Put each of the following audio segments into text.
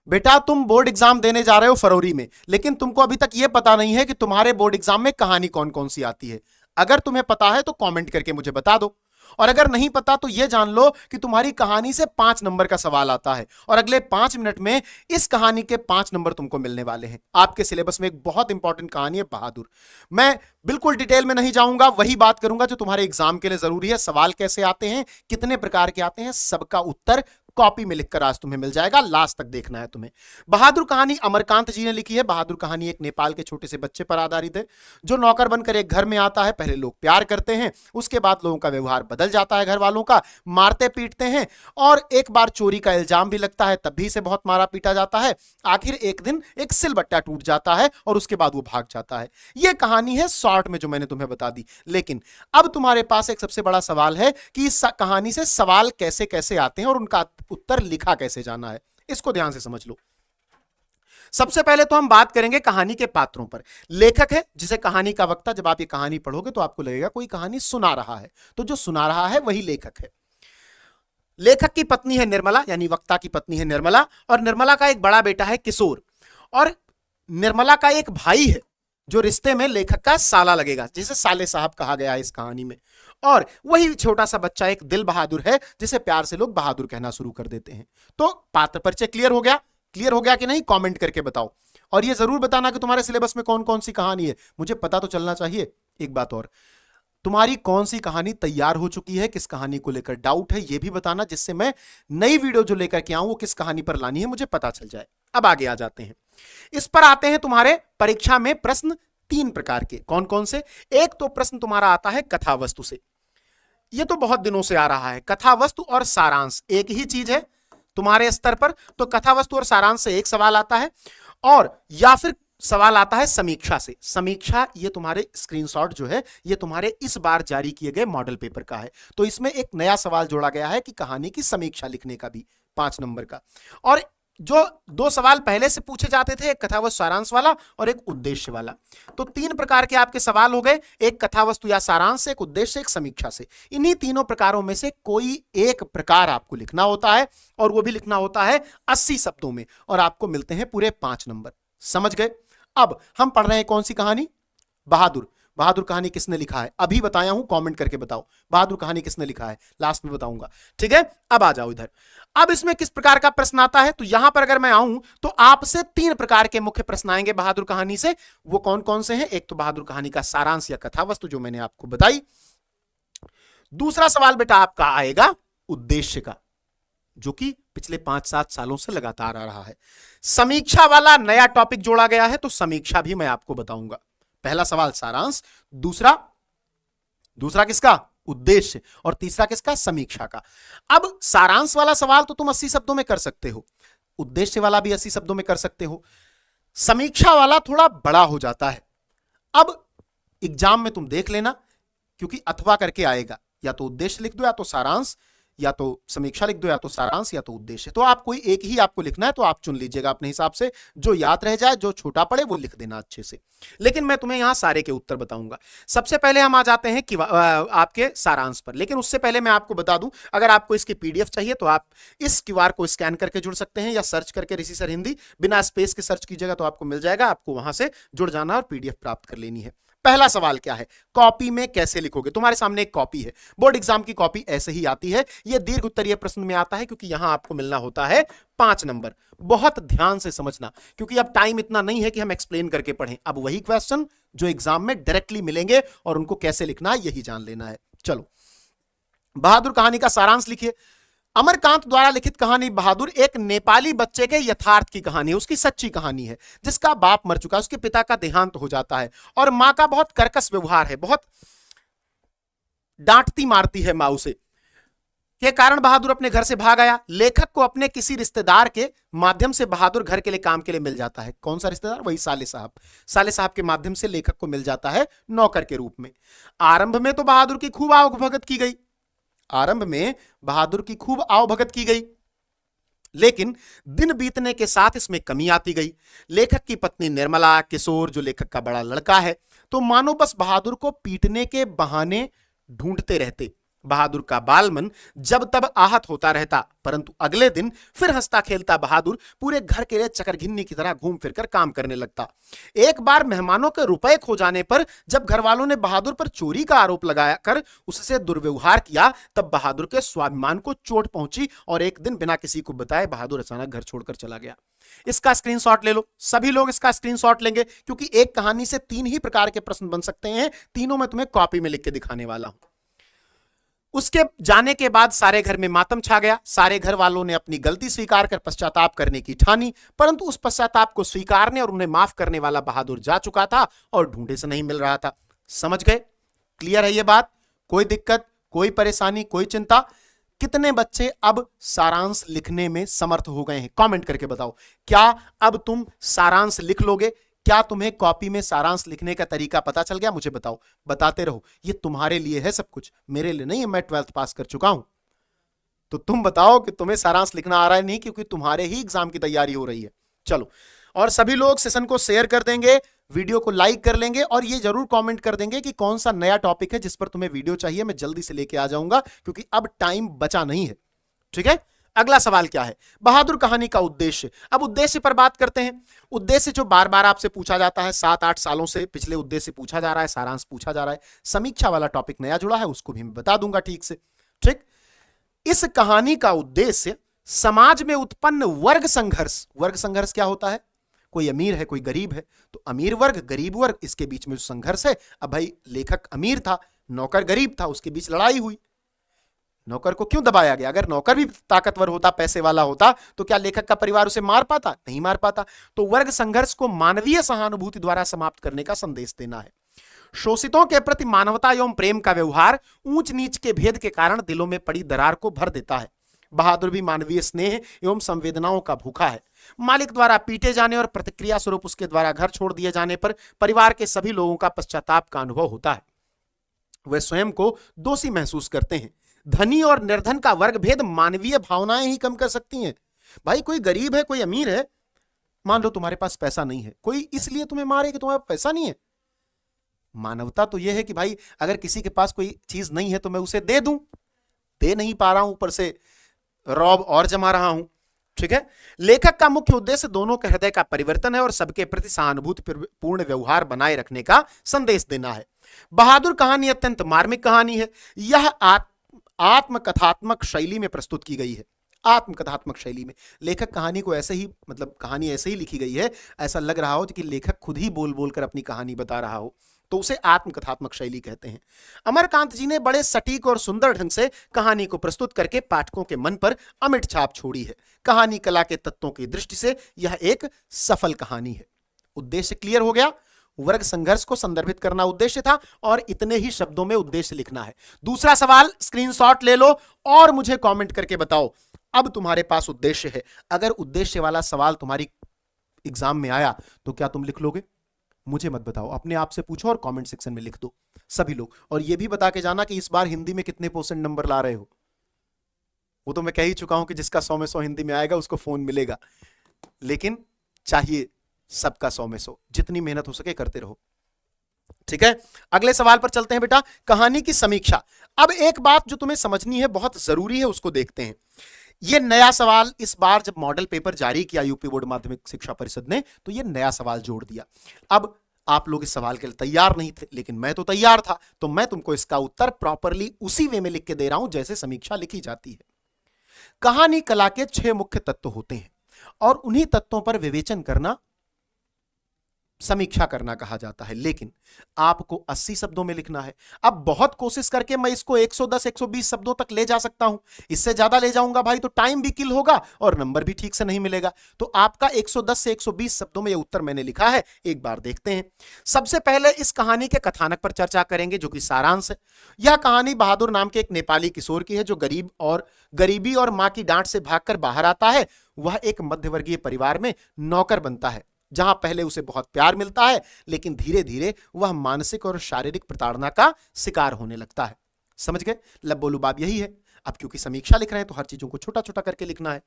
बेटा तुम board exam देने जा रहे हो फरवरी में, लेकिन तुमको अभी तक यह पता नहीं है कि तुम्हारे बोर्ड एग्जाम में कहानी कौन कौन सी आती है। अगर तुम्हें पता है तो कमेंट करके मुझे बता दो, और अगर नहीं पता तो यह जान लो कि तुम्हारी कहानी से 5 नंबर का सवाल आता है, और अगले 5 मिनट में इस कहानी के 5 नंबर तुमको मिलने वाले हैं। आपके सिलेबस में एक बहुत इंपॉर्टेंट कहानी है बहादुर। मैं बिल्कुल डिटेल में नहीं जाऊंगा, वही बात करूंगा जो तुम्हारे एग्जाम के लिए जरूरी है। सवाल कैसे आते हैं, कितने प्रकार के आते हैं, सबका उत्तर कॉपी में लिखकर आज तुम्हें मिल जाएगा। लास्ट तक देखना है तुम्हें। बहादुर कहानी अमरकांत जी ने लिखी है। बहादुर कहानी एक नेपाल के छोटे से बच्चे पर आधारित है जो नौकर बनकर एक घर में आता है। पहले लोग प्यार करते हैं, उसके बाद लोगों का व्यवहार बदल जाता है, घर वालों का मारते पीटते हैं, और एक बार चोरी का इल्जाम भी लगता है, तब भी से बहुत मारा पीटा जाता है। आखिर एक दिन एक सिलबट्टा टूट जाता है और उसके बाद वो भाग जाता है। यह कहानी है शॉर्ट में जो मैंने तुम्हें बता दी। लेकिन अब तुम्हारे पास एक सबसे बड़ा सवाल है कि इस कहानी से सवाल कैसे कैसे आते हैं और उनका उत्तर लिखा कैसे जाना है। इसको ध्यान से समझ लो। सबसे पहले तो हम बात करेंगे कहानी के पात्रों पर। लेखक है जिसे कहानी का वक्ता, जब आप ये कहानी पढ़ोगे तो आपको लगेगा कोई कहानी सुना रहा है, तो जो सुना रहा है वही लेखक है। लेखक की पत्नी है निर्मला, यानी वक्ता की पत्नी है निर्मला, और निर्मला का एक बड़ा बेटा है किशोर, और निर्मला का एक भाई है जो रिश्ते में लेखक का साला लगेगा, जिसे साले साहब कहा गया है इस कहानी में। और वही छोटा सा बच्चा एक दिल बहादुर है जिसे प्यार से लोग बहादुर कहना शुरू कर देते हैं। तो पात्र परिचय क्लियर हो गया? क्लियर हो गया कि नहीं? कमेंट करके बताओ, और ये जरूर बताना कि तुम्हारे सिलेबस में कौन कौन सी कहानी है, मुझे पता तो चलना चाहिए। एक बात और, तुम्हारी कौन सी कहानी तैयार हो चुकी है, किस कहानी को लेकर डाउट है, यह भी बताना, जिससे मैं नई वीडियो जो लेकर के आऊं वो किस कहानी पर लानी है मुझे पता चल जाए। अब आगे आ जाते हैं। इस पर आते हैं तुम्हारे परीक्षा में प्रश्न 3 प्रकार के। कौन कौन से? एक तो प्रश्न तुम्हारा आता है कथा वस्तु से। यह तो बहुत दिनों से आ रहा है। कथा वस्तु और सारांश एक ही चीज है तुम्हारे स्तर पर, तो कथा वस्तु और सारांश से एक सवाल आता है, और या फिर सवाल आता है समीक्षा से। समीक्षा ये तुम्हारे स्क्रीनशॉट जो है ये तुम्हारे इस बार जारी किए गए मॉडल पेपर का है, तो इसमें एक नया सवाल जोड़ा गया है कि कहानी की समीक्षा लिखने का भी 5 नंबर का। और जो 2 सवाल पहले से पूछे जाते थे, एक कथावस्तु सारांश वाला और एक उद्देश्य वाला, तो 3 प्रकार के आपके सवाल हो गए, एक कथावस्तु या सारांश से, एक उद्देश्य से, एक समीक्षा से। इन्हीं तीनों प्रकारों में से कोई एक प्रकार आपको लिखना होता है, और वो भी लिखना होता है 80 शब्दों में, और आपको मिलते हैं पूरे 5 नंबर। समझ गए? अब हम पढ़ रहे हैं कौन सी कहानी? बहादुर। बहादुर कहानी किसने लिखा है अभी बताया हूं, कमेंट करके बताओ बहादुर कहानी किसने लिखा है, लास्ट में बताऊंगा। ठीक है, अब आ जाओ इधर। अब इसमें किस प्रकार का प्रश्न आता है, तो यहां पर अगर मैं आऊं तो आपसे 3 प्रकार के मुख्य प्रश्न आएंगे बहादुर कहानी से। वो कौन कौन से हैं? एक तो बहादुर कहानी का सारांश या कथा वस्तु जो मैंने आपको बताई। दूसरा सवाल बेटा आपका आएगा उद्देश्य का, जो कि पिछले 5-7 सालों से लगातार आ रहा है। समीक्षा वाला नया टॉपिक जोड़ा गया है, तो समीक्षा भी मैं आपको बताऊंगा। पहला सवाल सारांश, दूसरा किसका? उद्देश्य, और तीसरा किसका? समीक्षा का। अब सारांश वाला सवाल तो तुम 80 शब्दों में कर सकते हो, उद्देश्य वाला भी 80 शब्दों में कर सकते हो, समीक्षा वाला थोड़ा बड़ा हो जाता है। अब एग्जाम में तुम देख लेना, क्योंकि अथवा करके आएगा, या तो उद्देश्य लिख दो या तो सारांश, या तो समीक्षा लिख दो या तो सारांश या तो उद्देश्य। तो आप कोई एक ही आपको लिखना है, तो आप चुन लीजिएगा अपने हिसाब से, जो याद रह जाए, जो छोटा पड़े वो लिख देना अच्छे से। लेकिन मैं तुम्हें यहां सारे के उत्तर बताऊंगा। सबसे पहले हम आ जाते हैं कि आपके सारांश पर, लेकिन उससे पहले मैं आपको बता दूं, अगर आपको इसकी पीडीएफ चाहिए तो आप इस क्यूआर को स्कैन करके जुड़ सकते हैं, या सर्च करके ऋषि सर हिंदी बिना स्पेस के सर्च कीजिएगा तो आपको मिल जाएगा। आपको वहां से जुड़ जाना और पीडीएफ प्राप्त कर लेनी है। पहला सवाल क्या है? कॉपी में कैसे लिखोगे? तुम्हारे सामने एक कॉपी है, बोर्ड एग्जाम की कॉपी ऐसे ही आती है। यह दीर्घ उत्तरीय प्रश्न में आता है, क्योंकि यहां आपको मिलना होता है 5 नंबर। बहुत ध्यान से समझना, क्योंकि अब टाइम इतना नहीं है कि हम एक्सप्लेन करके पढ़ें। अब वही क्वेश्चन जो एग्जाम में डायरेक्टली मिलेंगे, और उनको कैसे लिखना है यही जान लेना है। चलो, बहादुर कहानी का सारांश लिखिए। अमरकांत द्वारा लिखित कहानी बहादुर एक नेपाली बच्चे के यथार्थ की कहानी है, उसकी सच्ची कहानी है, जिसका बाप मर चुका है, उसके पिता का देहांत हो जाता है, और मां का बहुत कर्कश व्यवहार है, बहुत डांटती मारती है मां उसे, के कारण बहादुर अपने घर से भाग आया। लेखक को अपने किसी रिश्तेदार के माध्यम से बहादुर घर के लिए काम के लिए मिल जाता है। कौन सा रिश्तेदार? वही साले साहब। साले साहब के माध्यम से लेखक को मिल जाता है नौकर के रूप में। आरंभ में तो बहादुर की खूब आवभगत की गई, आरंभ में बहादुर की खूब आवभगत की गई, लेकिन दिन बीतने के साथ इसमें कमी आती गई। लेखक की पत्नी निर्मला, किशोर जो लेखक का बड़ा लड़का है, तो मानो बस बहादुर को पीटने के बहाने ढूंढते रहते। बहादुर का बाल मन जब तब आहत होता रहता, परंतु अगले दिन फिर हंसता खेलता बहादुर पूरे घर के लिए चकरघिन्नी की तरह घूम फिरकर काम करने लगता। एक बार मेहमानों के रुपए खो जाने पर जब घर वालों ने बहादुर पर चोरी का आरोप लगाया कर उससे दुर्व्यवहार किया, तब बहादुर के स्वाभिमान को चोट पहुंची और एक दिन बिना किसी को बताए बहादुर अचानक घर छोड़कर चला गया। इसका स्क्रीनशॉट ले लो, सभी लोग इसका स्क्रीनशॉट लेंगे, क्योंकि एक कहानी से 3 ही प्रकार के प्रश्न बन सकते हैं। तीनों मैं तुम्हें कॉपी में लिख के दिखाने वाला हूं। उसके जाने के बाद सारे घर में मातम छा गया। सारे घर वालों ने अपनी गलती स्वीकार कर पश्चाताप करने की ठानी, परंतु उस पश्चाताप को स्वीकारने और उन्हें माफ करने वाला बहादुर जा चुका था और ढूंढे से नहीं मिल रहा था। समझ गए? क्लियर है ये बात? कोई दिक्कत, कोई परेशानी, कोई चिंता? कितने बच्चे अब सारांश लिखने में समर्थ हो गए हैं? कमेंट करके बताओ। क्या अब तुम सारांश लिख लोगे? क्या तुम्हें कॉपी में सारांश लिखने का तरीका पता चल गया? मुझे बताओ, बताते रहो। ये तुम्हारे लिए है सब कुछ, मेरे लिए नहीं है। मैं 12th पास कर चुका हूं, तो तुम बताओ कि तुम्हें सारांश लिखना आ रहा है नहीं, क्योंकि तुम्हारे ही एग्जाम की तैयारी हो रही है। चलो, और सभी लोग सेशन को शेयर कर देंगे, वीडियो को लाइक कर लेंगे और ये जरूर कमेंट कर देंगे कि कौन सा नया टॉपिक है जिस पर तुम्हें वीडियो चाहिए। मैं जल्दी से लेके आ जाऊंगा, क्योंकि अब टाइम बचा नहीं है। ठीक है, अगला सवाल क्या है? बहादुर कहानी का उद्देश्य। अब उद्देश्य पर बात करते हैं। उद्देश्य जो बार बार आपसे पूछा जाता है, 7-8 सालों से पिछले उद्देश्य पूछा जा रहा है, सारांश पूछा जा रहा है। समीक्षा वाला टॉपिक नया जुड़ा है, उसको भी मैं बता दूंगा ठीक से। ठीक, इस कहानी का उद्देश्य समाज में उत्पन्न वर्ग संघर्ष। वर्ग संघर्ष क्या होता है? कोई अमीर है, कोई गरीब है, तो अमीर वर्ग, गरीब वर्ग, इसके बीच में जो संघर्ष है। अब भाई लेखक अमीर था, नौकर गरीब था, उसके बीच लड़ाई हुई। नौकर को क्यों दबाया गया? अगर नौकर भी ताकतवर होता, पैसे वाला होता, तो क्या लेखक का परिवार उसे मार पाता? नहीं मार पाता। तो वर्ग संघर्ष को मानवीय सहानुभूति द्वारा समाप्त करने का संदेश देना है। शोषितों के प्रति मानवता एवं प्रेम का व्यवहार ऊंच नीच के भेद के कारण दिलों में पड़ी दरार को भर देता है। बहादुर भी मानवीय स्नेह एवं संवेदनाओं का भूखा है। मालिक द्वारा पीटे जाने और प्रतिक्रिया स्वरूप उसके द्वारा घर छोड़ दिए जाने पर परिवार के सभी लोगों का पश्चाताप का अनुभव होता है। वे स्वयं को दोषी महसूस करते हैं। धनी और निर्धन का वर्ग भेद मानवीय भावनाएं ही कम कर सकती हैं। भाई कोई गरीब है, कोई अमीर है, मान लो तुम्हारे पास पैसा नहीं है, कोई इसलिए तुम्हें मारे कि तुम्हारे पास पैसा नहीं है। मानवता तो यह है कि भाई अगर किसी के पास कोई चीज नहीं है तो मैं उसे दे दूं। दे नहीं पा रहा हूं, ऊपर से रौब और जमा रहा हूं। ठीक है, लेखक का मुख्य उद्देश्य दोनों के हृदय का परिवर्तन है और सबके प्रति सहानुभूति पूर्ण व्यवहार बनाए रखने का संदेश देना है। बहादुर कहानी अत्यंत मार्मिक कहानी है। यह आत्मकथात्मक शैली में प्रस्तुत की गई है। आत्मकथात्मक शैली में लेखक कहानी को ऐसे ही, मतलब कहानी ऐसे ही लिखी गई है, ऐसा लग रहा हो कि लेखक खुद ही बोल बोल कर अपनी कहानी बता रहा हो, तो उसे आत्मकथात्मक शैली कहते हैं। अमरकांत जी ने बड़े सटीक और सुंदर ढंग से कहानी को प्रस्तुत करके पाठकों के मन पर अमिट छाप छोड़ी है। कहानी कला के तत्वों की दृष्टि से यह एक सफल कहानी है। उद्देश्य क्लियर हो गया? वर्ग संघर्ष को संदर्भित करना उद्देश्य था और इतने ही शब्दों में उद्देश्य लिखना है। दूसरा सवाल स्क्रीनशॉट ले लो और मुझे कमेंट करके बताओ। अब तुम्हारे पास उद्देश्य है। अगर उद्देश्य वाला सवाल तुम्हारी एग्जाम में आया तो क्या तुम लिख लोगे? मुझे मत बताओ, अपने आप से पूछो और कमेंट सेक्शन में लिख दो सभी लोग। और यह भी बता के जाना कि इस बार हिंदी में कितने % नंबर ला रहे हो। वो तो मैं कह ही चुका हूं कि जिसका 100 में 100 हिंदी में आएगा उसको फोन मिलेगा, लेकिन चाहिए सबका 100 में 100। जितनी मेहनत हो सके करते रहो। ठीक है, अगले सवाल पर चलते हैं बेटा, कहानी की समीक्षा। अब एक बात जो तुम्हें समझनी है, बहुत जरूरी है, उसको देखते हैं। यह नया सवाल इस बार जब मॉडल पेपर जारी किया यूपी बोर्ड माध्यमिक शिक्षा परिषद ने, तो यह नया सवाल जोड़ दिया। अब आप लोग इस सवाल के लिए तैयार नहीं थे, लेकिन मैं तो तैयार था, तो मैं तुमको इसका उत्तर प्रॉपरली उसी वे में लिख के दे रहा हूं जैसे समीक्षा लिखी जाती है। कहानी कला के 6 मुख्य तत्व होते हैं और उन्हीं तत्वों पर विवेचन करना समीक्षा करना कहा जाता है, लेकिन आपको 80 शब्दों में लिखना है। अब बहुत कोशिश करके मैं इसको 110-120 शब्दों तक ले जा सकता हूं, इससे ज्यादा ले जाऊंगा भाई तो टाइम भी किल होगा और नंबर भी ठीक से नहीं मिलेगा। तो आपका 110 से 120 शब्दों में यह उत्तर मैंने लिखा है, एक बार देखते हैं। सबसे पहले इस कहानी के कथानक पर चर्चा करेंगे, जो कि सारांश है। यह कहानी बहादुर नाम के एक नेपाली किशोर की है, जो गरीबी और मां की डांट से भागकर बाहर आता है। वह एक मध्यवर्गीय परिवार में नौकर बनता है, जहां पहले उसे बहुत प्यार मिलता है, लेकिन धीरे धीरे वह मानसिक और शारीरिक प्रताड़ना का शिकार होने लगता है। समझ गए? लब्बो लुबाब यही है। अब क्योंकि समीक्षा लिख रहे हैं तो हर चीजों को छोटा छोटा करके लिखना है।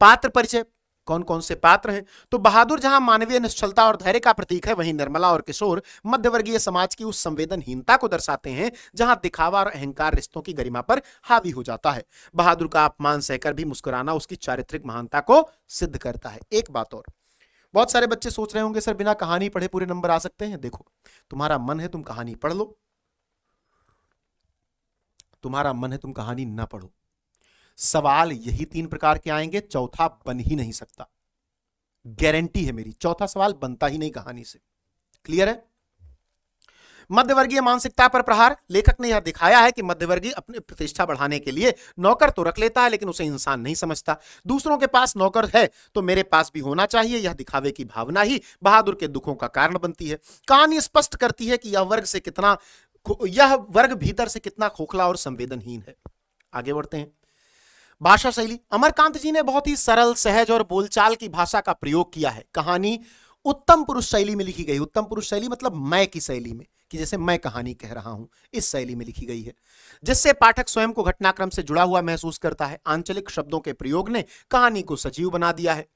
पात्र परिचय, कौन कौन से पात्र हैं? तो बहादुर जहां मानवीय निश्चलता और धैर्य का प्रतीक है, वहीं निर्मला और किशोर मध्यवर्गीय समाज की उस संवेदनहीनता को दर्शाते हैं जहां दिखावा और अहंकार रिश्तों की गरिमा पर हावी हो जाता है। बहादुर का अपमान सहकर भी मुस्कुराना उसकी चारित्रिक महानता को सिद्ध करता है। एक बात और, बहुत सारे बच्चे सोच रहे होंगे सर बिना कहानी पढ़े पूरे नंबर आ सकते हैं? देखो, तुम्हारा मन है तुम कहानी पढ़ लो, तुम्हारा मन है तुम कहानी ना पढ़ो, सवाल यही 3 प्रकार के आएंगे, चौथा बन ही नहीं सकता, गारंटी है मेरी, चौथा सवाल बनता ही नहीं कहानी से। क्लियर है? मध्यवर्गीय मानसिकता पर प्रहार। लेखक ने यह दिखाया है कि मध्यवर्गीय अपनी प्रतिष्ठा बढ़ाने के लिए नौकर तो रख लेता है लेकिन उसे इंसान नहीं समझता। दूसरों के पास नौकर है तो मेरे पास भी होना चाहिए, यह दिखावे की भावना ही बहादुर के दुखों का कारण बनती है। कहानी स्पष्ट करती है कि यह वर्ग भीतर से कितना खोखला और संवेदनहीन है। आगे बढ़ते हैं। भाषा शैली। अमरकांत जी ने बहुत ही सरल, सहज और बोलचाल की भाषा का प्रयोग किया है। कहानी उत्तम पुरुष शैली में लिखी गई। उत्तम पुरुष शैली मतलब मैं की शैली में, कि जैसे मैं कहानी कह रहा हूं, इस शैली में लिखी गई है, जिससे पाठक स्वयं को घटनाक्रम से जुड़ा हुआ महसूस करता है। आंचलिक शब्दों के प्रयोग ने कहानी को सजीव बना दिया है।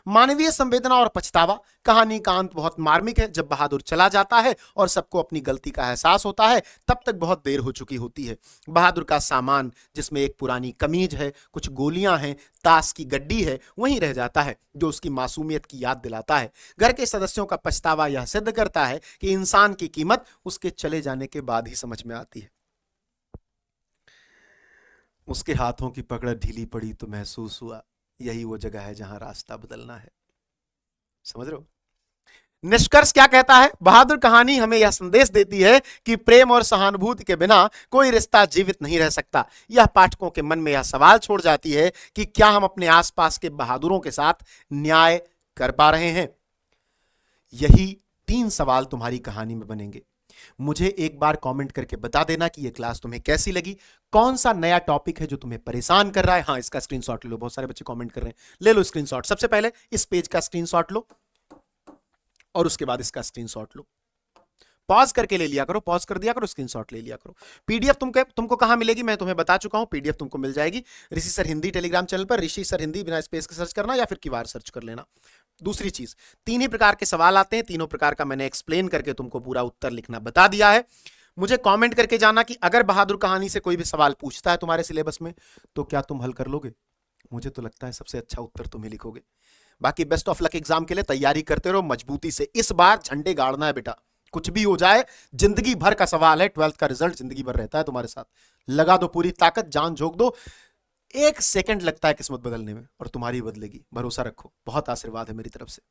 मानवीय संवेदना और पछतावा। कहानी का अंत बहुत मार्मिक है। जब बहादुर चला जाता है और सबको अपनी गलती का एहसास होता है, तब तक बहुत देर हो चुकी होती है। बहादुर का सामान, जिसमें एक पुरानी कमीज है, कुछ गोलियां हैं, ताश की गड्डी है, वहीं रह जाता है, जो उसकी मासूमियत की याद दिलाता है। घर के सदस्यों का पछतावा यह सिद्ध करता है कि इंसान की कीमत उसके चले जाने के बाद ही समझ में आती है। उसके हाथों की पकड़ ढीली पड़ी तो महसूस हुआ यही वो जगह है जहां रास्ता बदलना है। समझ रहे हो? निष्कर्ष क्या कहता है? बहादुर कहानी हमें यह संदेश देती है कि प्रेम और सहानुभूति के बिना कोई रिश्ता जीवित नहीं रह सकता। यह पाठकों के मन में यह सवाल छोड़ जाती है कि क्या हम अपने आसपास के बहादुरों के साथ न्याय कर पा रहे हैं? यही 3 सवाल तुम्हारी कहानी में बनेंगे। मुझे एक बार कमेंट करके बता देना कि यह क्लास तुम्हें कैसी लगी, कौन सा नया टॉपिक है जो तुम्हें परेशान कर रहा है। हाँ, इसका स्क्रीनशॉट ले लो, बहुत सारे बच्चे कमेंट कर रहे हैं, ले लो स्क्रीनशॉट। सबसे पहले इस पेज का स्क्रीनशॉट लो और उसके बाद इसका स्क्रीनशॉट लो। पॉज करके ले लिया करो, पॉज कर दिया करो, स्क्रीनशॉट ले लिया करो। पीडीएफ तुमको कहां मिलेगी मैं तुम्हें बता चुका हूं। पीडीएफ तुमको मिल जाएगी ऋषि सर हिंदी टेलीग्राम चैनल पर। ऋषि सर हिंदी बिना स्पेस के सर्च करना या फिर कीवार सर्च कर लेना। दूसरी चीज, 3 ही प्रकार के सवाल आते हैं, तीनों प्रकार का मैंने एक्सप्लेन करके तुमको पूरा उत्तर लिखना बता दिया है। मुझे कमेंट करके जाना कि अगर बहादुर कहानी से कोई भी सवाल पूछता है तुम्हारे सिलेबस में तो क्या तुम हल कर लोगे? मुझे तो लगता है सबसे अच्छा उत्तर तुम ही लिखोगे। बाकी बेस्ट ऑफ लक एग्जाम के लिए तैयारी करते रहो मजबूती से। इस बार झंडे गाड़ना है बेटा, कुछ भी हो जाए, जिंदगी भर का सवाल है। 12th का रिजल्ट जिंदगी भर रहता है तुम्हारे साथ। लगा दो पूरी ताकत, जान झोंक दो। 1 सेकंड लगता है किस्मत बदलने में और तुम्हारी बदलेगी, भरोसा रखो। बहुत आशीर्वाद है मेरी तरफ से।